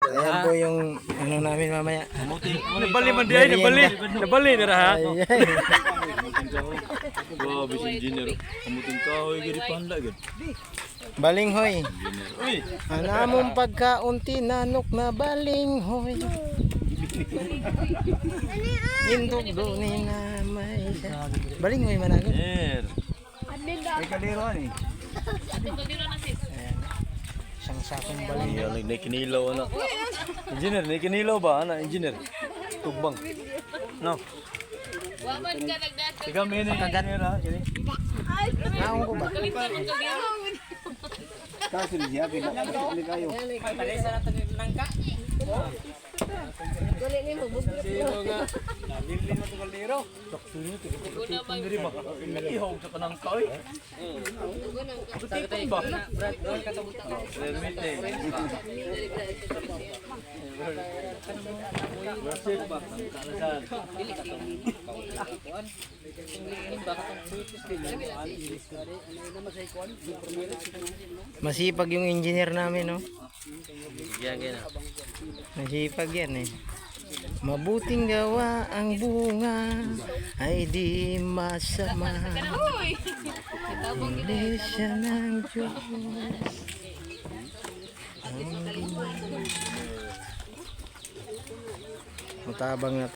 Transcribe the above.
Ayan po yung ano namin mamaya. Nabali man diyan, nabali na ha. Wow, bis engineer. Kamuting kahoy giri panda gid. Balinghoy. Uy, Anamong pagkaunti nanok na balinghoy. Indog do ni na may balinghoy managod. er. May kaliro ni. Isang sakong balinghoy. Iya ni kinilaw ana. Engineer, ni kinilaw ba ana engineer? Tugbang. No. Waman ka nagdata. Tiga mini engineer ha. Kini. Naong ko ba? Kalimtan mo kagiro. Kasi niya pinakali kayo. Dali ni mo bubuk. Sino nga? Nabili na to kaliro. Saksuno tiga Una bang diri ba? Ihog sa kanang kahoy. Buti ba? Permite. Worship ba? Kalasan. Masipag yung engineer namin, no? Yan gina. Masipag yan eh. Mabuting gawa ang bunga ay di masama. Uy. Tabang gid. Iglesia ng Diyos. Matabang na